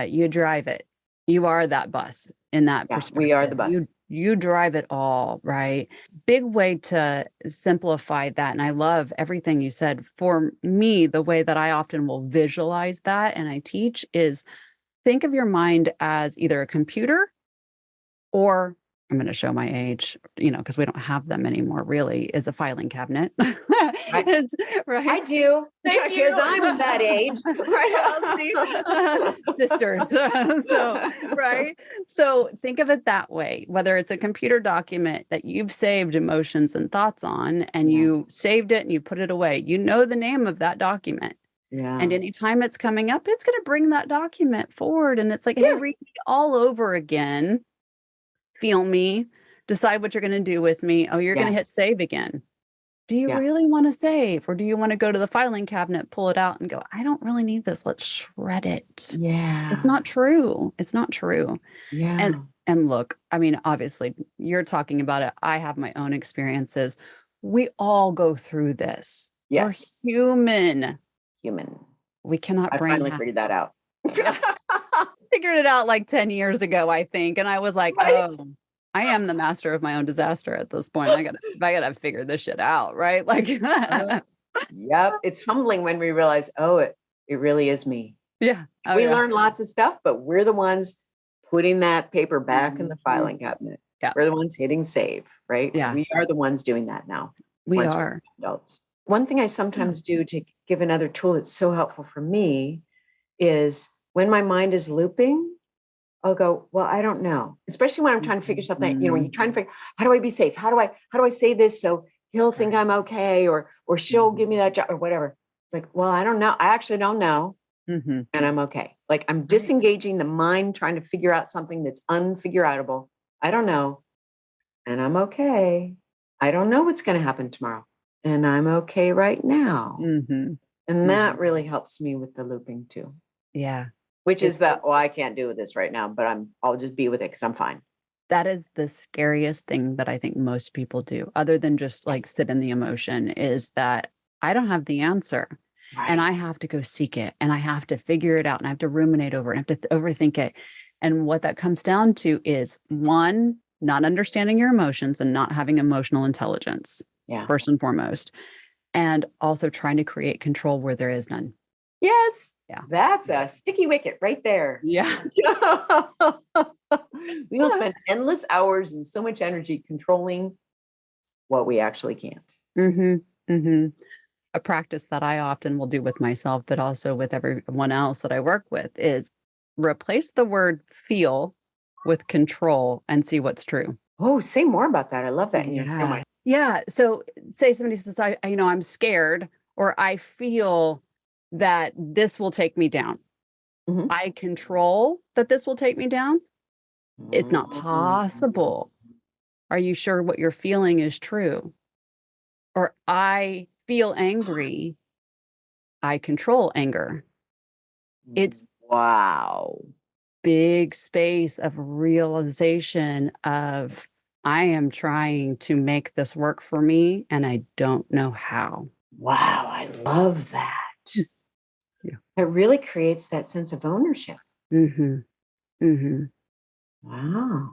You drive it. You are that bus in that perspective. We are the bus. You drive it all, right? Big way to simplify that. And I love everything you said. For me, the way that I often will visualize that and I teach is think of your mind as either a computer or I'm going to show my age, because we don't have them anymore, really, is a filing cabinet. Right? I do. Because I'm that age. Right. Sisters. Right. So think of it that way, whether it's a computer document that you've saved emotions and thoughts on, and you saved it and you put it away, the name of that document. Yeah. And anytime it's coming up, it's going to bring that document forward. And it's like, hey, read me all over again. Feel me, decide what you're going to do with me. Oh, you're going to hit save again. Do you really want to save? Or do you want to go to the filing cabinet, pull it out and go, I don't really need this. Let's shred it. Yeah. It's not true. It's not true. Yeah. And look, I mean, obviously you're talking about it. I have my own experiences. We all go through this. Yes. We're human. We cannot I finally figured that out. Figured it out like 10 years ago, I think. And I was like, oh, I am the master of my own disaster at this point. I gotta figure this shit out. Right. Like, yep. It's humbling when we realize, oh, it really is me. Yeah. Oh, we learn lots of stuff, but we're the ones putting that paper back in the filing cabinet. Yeah. We're the ones hitting save, right? Yeah. We are the ones doing that now. We are adults. One thing I sometimes do to give another tool that's so helpful for me is when my mind is looping, I'll go, well, I don't know. Especially when I'm trying to figure something, when you're trying to figure, how do I be safe? How do I say this so he'll think I'm okay, or she'll give me that job or whatever. Like, well, I don't know. I actually don't know. And I'm okay. Like I'm disengaging the mind, trying to figure out something that's unfigureoutable. I don't know. And I'm okay. I don't know what's going to happen tomorrow. And I'm okay right now. And that really helps me with the looping too. Yeah. Which is that, well, I can't do this right now, but I'll just be with it because I'm fine. That is the scariest thing that I think most people do, other than just like sit in the emotion, is that I don't have the answer. Right. And I have to go seek it and I have to figure it out and I have to ruminate over it. I have to overthink it. And what that comes down to is one, not understanding your emotions and not having emotional intelligence, first and foremost, and also trying to create control where there is none. Yes. Yeah. That's a sticky wicket right there. Yeah. We will spend endless hours and so much energy controlling what we actually can't. a practice that I often will do with myself, but also with everyone else that I work with, is replace the word feel with control and see what's true. Oh, say more about that. I love that. And Yeah. Yeah. So say somebody says, I'm scared, or I feel that this will take me down. Mhm. I control that this will take me down. It's not possible. Are you sure what you're feeling is true? Or I feel angry. I control anger. It's Wow. big space of realization of I am trying to make this work for me and I don't know how. Wow. I love that. Yeah. It really creates that sense of ownership. Mm-hmm. Mm-hmm. Wow.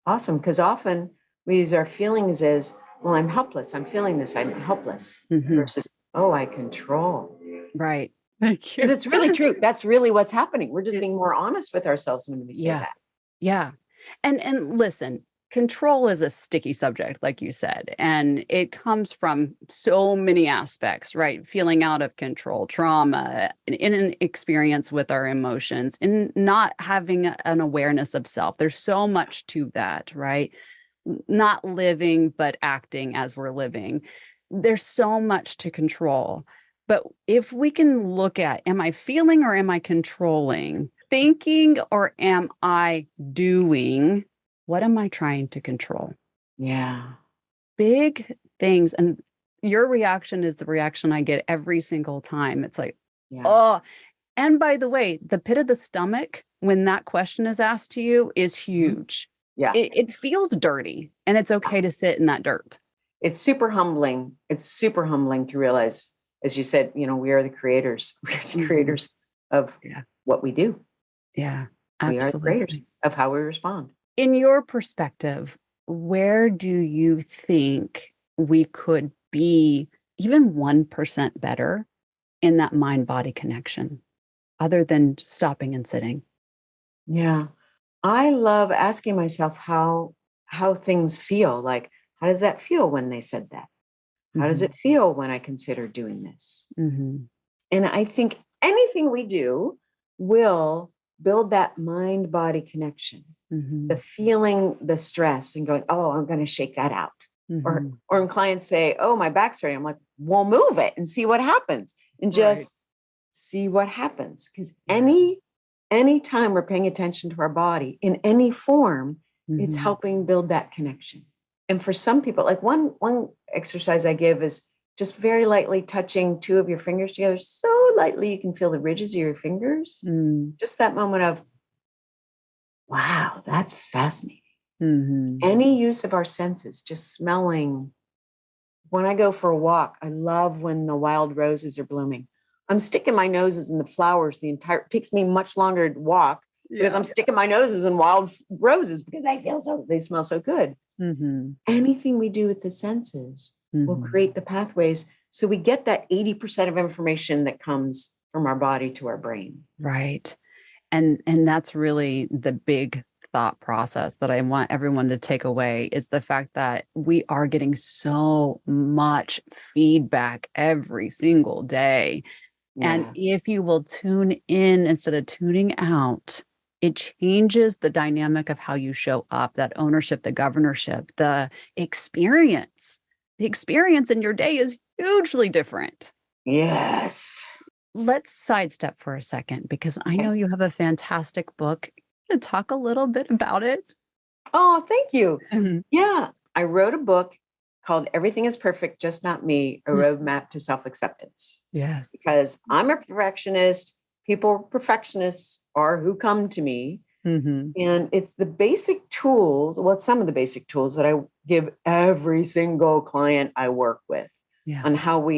Awesome. Because often we use our feelings as, well, I'm helpless. I'm feeling this. I'm helpless Mm-hmm. versus, oh, I control. Right. Thank you. Because it's really true. That's really what's happening. We're just being more honest with ourselves when we say Yeah. that. Yeah. And listen, control is a sticky subject, like you said, and it comes from so many aspects, right? Feeling out of control, trauma, in an experience with our emotions, in not having an awareness of self. There's so much to that, right? Not living, but acting as we're living. There's so much to control. But if we can look at, am I feeling or am I controlling? Thinking or am I doing? What am I trying to control? Yeah. Big things. And your reaction is the reaction I get every single time. It's like, Yeah. oh, and by the way, the pit of the stomach, when that question is asked to you, is huge. Yeah. It feels dirty, and it's okay to sit in that dirt. It's super humbling. It's super humbling to realize, as you said, we are the creators. We're the creators of what we do. Yeah, We are the creators absolutely. of how we respond. In your perspective, where do you think we could be even 1% better in that mind-body connection, other than stopping and sitting? Yeah. I love asking myself how things feel. Like, how does that feel when they said that? How does it feel when I consider doing this? Mm-hmm. And I think anything we do will build that mind-body connection. Mm-hmm. The feeling the stress and going, oh, I'm going to shake that out. Mm-hmm. Or when clients say, oh, my back's hurting, I'm like, well, move it and see what happens, and just see what happens. Because any time we're paying attention to our body in any form, it's helping build that connection. And for some people, like one exercise I give is just very lightly touching two of your fingers together, so lightly you can feel the ridges of your fingers. Just that moment of, wow, that's fascinating. Any use of our senses, just smelling. When I go for a walk, I love when the wild roses are blooming. I'm sticking my noses in the flowers it takes me much longer to walk because I'm sticking my noses in wild roses because they smell so good. Anything we do with the senses will create the pathways. So we get that 80% of information that comes from our body to our brain. Right. And that's really the big thought process that I want everyone to take away, is the fact that we are getting so much feedback every single day. And if you will tune in instead of tuning out, it changes the dynamic of how you show up, that ownership, the governorship, the experience. The experience in your day is hugely different. Yes. Let's sidestep for a second, because I know you have a fantastic book. Can you talk a little bit about it? Oh, thank you. Yeah. I wrote a book called Everything is Perfect, Just Not Me, A Roadmap to Self-Acceptance. Yes. Because I'm a perfectionist. Perfectionists are who come to me. And it's the basic tools, some of the basic tools that I give every single client I work with on how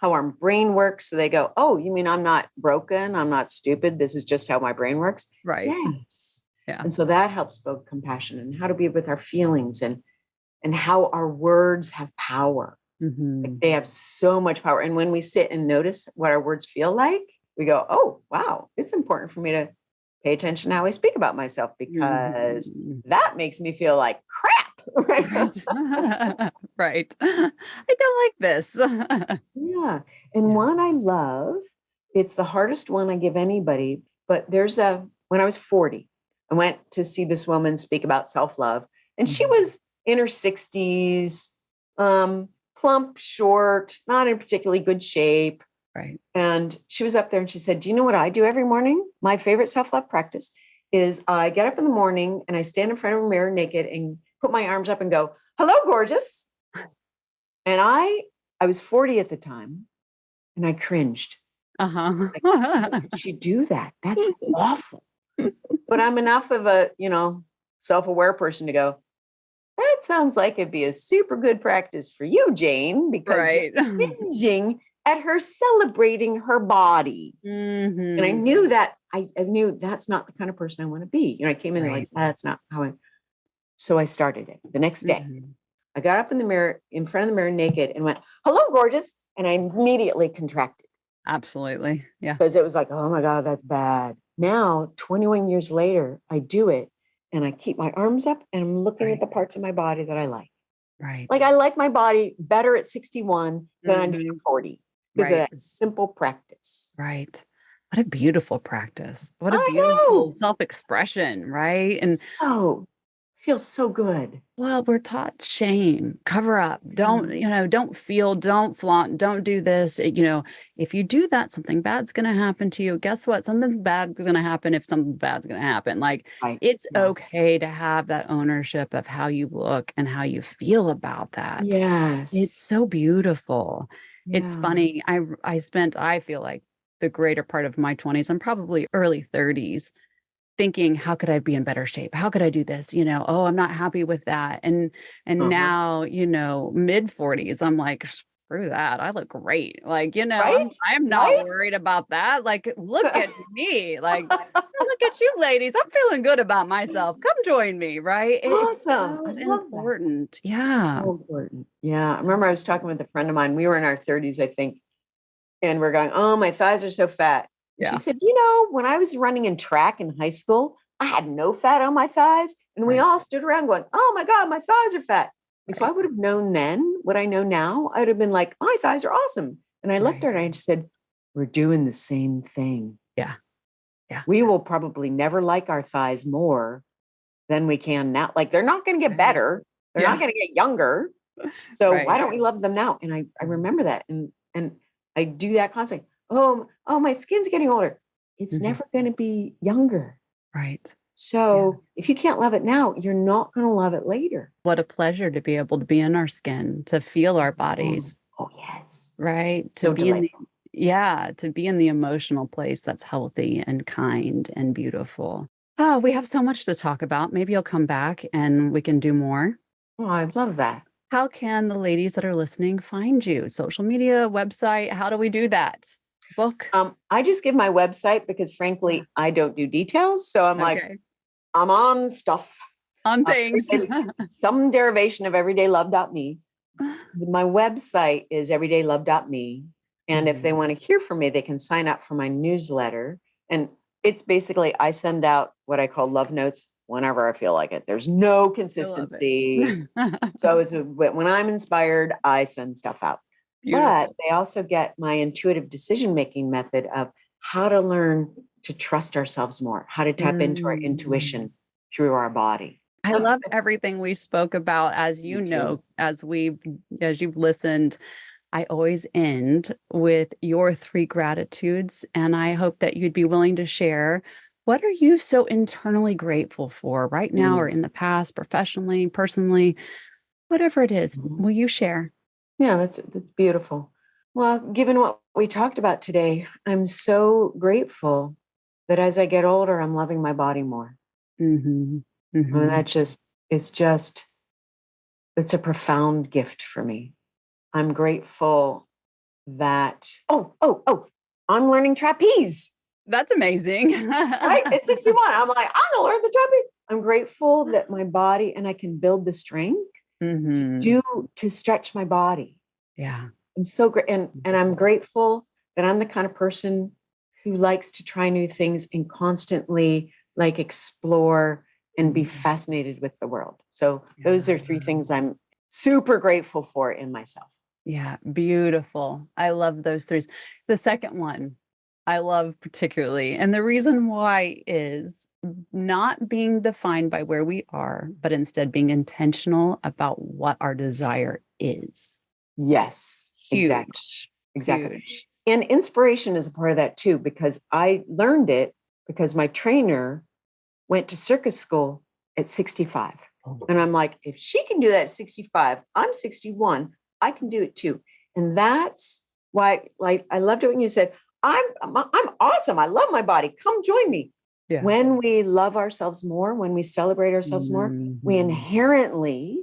our brain works. So they go, oh, you mean I'm not broken? I'm not stupid. This is just how my brain works. Right. Yes. Yeah. And so that helps build compassion and how to be with our feelings and how our words have power. Like they have so much power. And when we sit and notice what our words feel like, we go, oh, wow, it's important for me to pay attention to how I speak about myself, because that makes me feel like crap. Right. Right. I don't like this. Yeah. And Yeah. one I love, it's the hardest one I give anybody, but when I was 40, I went to see this woman speak about self-love, and she Mhm. was in her 60s, plump, short, not in particularly good shape. Right. And she was up there and she said, "Do you know what I do every morning? My favorite self-love practice is I get up in the morning and I stand in front of a mirror naked and put my arms up and go, 'Hello, gorgeous.'" And I was 40 at the time, and I cringed. Like, how Uh-huh. could she do that? That's awful. But I'm enough of a, self-aware person to go, that sounds like it'd be a super good practice for you, Jane, because you're Right. cringing at her celebrating her body. And I Hmm. knew that I knew that's not the kind of person I want to be. I came in like, Right. that's not how so I started it the next day. Mhm. I got up in front of the mirror naked and went, "Hello, gorgeous." And I immediately contracted Absolutely. Yeah. because it was like, oh my God, that's bad. Now, 21 years later, I do it and I keep my arms up and I'm looking at Right. the parts of my body that I like. Right. Like I like my body better at 61 than I do Mhm. at 40 because of Right. that simple practice. Right. What a beautiful practice. What a I beautiful know. self-expression, right? And So feels so good. well, we're taught shame, cover up, don't, Yeah. don't feel, don't flaunt, don't do this. If you do that, something bad's going to happen to you. Guess what? Something's bad going to happen if something bad's going to happen. Like Right. it's Yeah. okay to have that ownership of how you look and how you feel about that. It's Yes. so beautiful. It's Yeah. funny. I feel like the greater part of my 20s, I'm probably early 30s thinking, how could I be in better shape? How could I do this? Oh, I'm not happy with that. And Uh-huh. now, mid 40s, I'm like, screw that. I look great. Like, Right? I'm not Right? worried about that. Like, look at me. Like, look at you ladies. I'm feeling good about myself. Come join me, right? It's Awesome. I so love that. important. Yeah. So important. Yeah. I So, remember I was talking with a friend of mine. We were in our 30s, I think, and we're going, oh, my thighs are so fat. And she yeah. said, when I was running in track in high school, I had no fat on my thighs. And we Right. all stood around going, oh my God, my thighs are fat. If I Right. would have known then what I know now, I would have been like, my thighs are awesome. And I looked Right. at her and I just said, we're doing the same thing. Yeah. Yeah. We will probably never like our thighs more than we can now. Like they're not going to get Right. better. They're not Yeah. going to get younger. So why Right. don't we love them now? And I remember that. And I do that constantly. Oh, my skin's getting older. It's Mhm. never going to be younger. Right. Yeah. So if you can't love it now, you're not going to love it later. What a pleasure to be able to be in our skin, to feel our bodies, Oh yes. right? To So be in delightful. to be in the emotional place that's healthy and kind and beautiful. Oh, we have so much to talk about. Maybe you'll come back and we can do more. Oh, I love that. How can the ladies that are listening find you? Social media, website, how do we do that? Book? I just give my website because Yeah. frankly, I don't do details. So I'm like, Okay. I'm on stuff. On things. Some derivation of everydaylove.me. My website is everydaylove.me. And if they Mhm. want to hear from me, they can sign up for my newsletter. And it's basically, I send out what I call love notes whenever I feel like it. There's no I love consistency. it. So when I'm inspired, I send stuff out. But Beautiful. they also get my intuitive decision making method of how to learn to trust ourselves more, how to tap into our Mm. intuition through our body. I love everything we spoke about. As you Me too. know, as you've listened, I always end with your three gratitudes. And I hope that you'd be willing to share. What are you so internally grateful for right now or Mm. in the past, professionally, personally, whatever it is? Mhm. Will you share? Yeah, that's beautiful. Well, given what we talked about today, I'm so grateful that as I get older, I'm loving my body more. Hmm. I mean, Hmm. it's just, it's a profound gift for me. I'm grateful that, I'm learning trapeze, That's amazing. right? At 61, I'm like, I'm going to learn the trapeze. I'm grateful that my body, and I can build the strength Hmm. to stretch my body. Yeah. I'm so great. And I'm grateful that I'm the kind of person who likes to try new things and constantly like explore and be fascinated with the world. So those are three things I'm super grateful for in myself. Yeah, beautiful. I love those three. The second one I love particularly. And the reason why is not being defined by where we are, but instead being intentional about what our desire is. Yes, Huge. Exactly. Huge. And inspiration is a part of that too, because I learned it because my trainer went to circus school at 65. And I'm like, if she can do that at 65, I'm 61, I can do it too. And that's why, like, I loved it when you said, I'm awesome. I love my body. Come join me. Yeah. When we love ourselves more, when we celebrate ourselves more, we inherently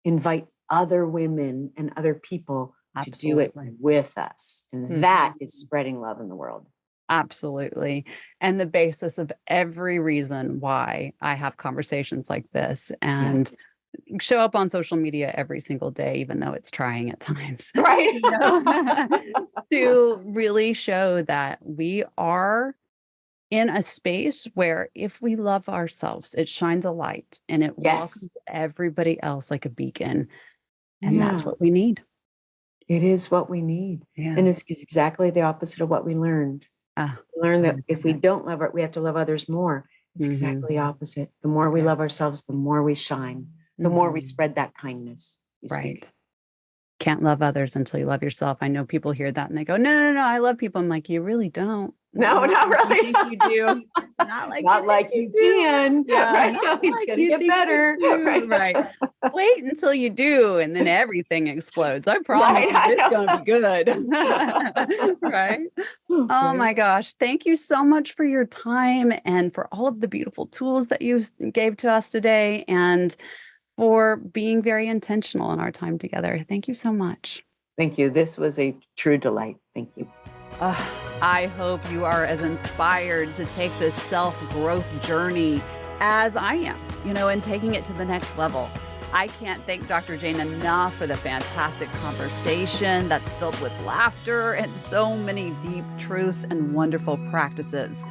invite other women and other people to do it with us. And that is spreading love in the world. Absolutely. And the basis of every reason why I have conversations like this and show up on social media every single day, even though it's trying at times. Right. You know? To really show that we are in a space where if we love ourselves, it shines a light and it welcomes everybody else like a beacon. And that's what we need. It is what we need. Yeah. And it's exactly the opposite of what we learned. We learned that if we don't love it, we have to love others more. It's exactly the opposite. The more we love ourselves, the more we shine, the more we spread that kindness. Right. Can't love others until you love yourself. I know people hear that and they go, no, I love people. I'm like, you really don't. No, not really. You think you do. Not like you can. Yeah, right. It's going to get better. Right. Wait until you do, and then everything explodes. I promise it's going to be good. Right. Oh my gosh. Thank you so much for your time and for all of the beautiful tools that you gave to us today and for being very intentional in our time together. Thank you so much. Thank you. This was a true delight. Thank you. I hope you are as inspired to take this self-growth journey as I am, and taking it to the next level. I can't thank Dr. Jane enough for the fantastic conversation that's filled with laughter and so many deep truths and wonderful practices.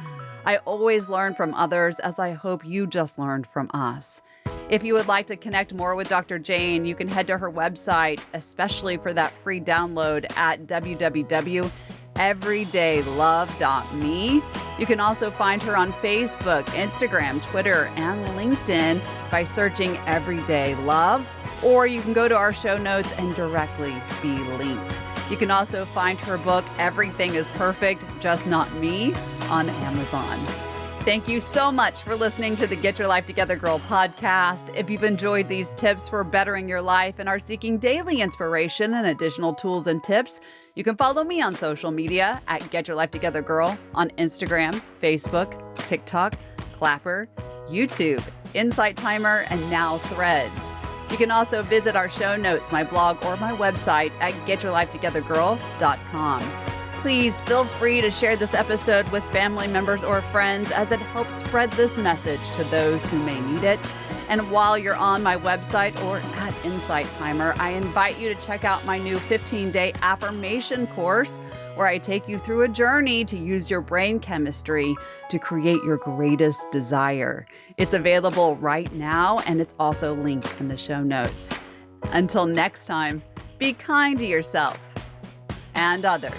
I always learn from others, as I hope you just learned from us. If you would like to connect more with Dr. Jane, you can head to her website, especially for that free download at www.everydaylove.me. You can also find her on Facebook, Instagram, Twitter, and LinkedIn by searching Everyday Love, or you can go to our show notes and directly be linked. You can also find her book, Everything is Perfect, Just Not Me, on Amazon. Thank you so much for listening to the Get Your Life Together Girl podcast. If you've enjoyed these tips for bettering your life and are seeking daily inspiration and additional tools and tips, you can follow me on social media at Get Your Life Together Girl on Instagram, Facebook, TikTok, Clapper, YouTube, Insight Timer, and now Threads. You can also visit our show notes, my blog, or my website at getyourlifetogethergirl.com. Please feel free to share this episode with family members or friends as it helps spread this message to those who may need it. And while you're on my website or at Insight Timer, I invite you to check out my new 15-day affirmation course where I take you through a journey to use your brain chemistry to create your greatest desire. It's available right now, and it's also linked in the show notes. Until next time, be kind to yourself and others.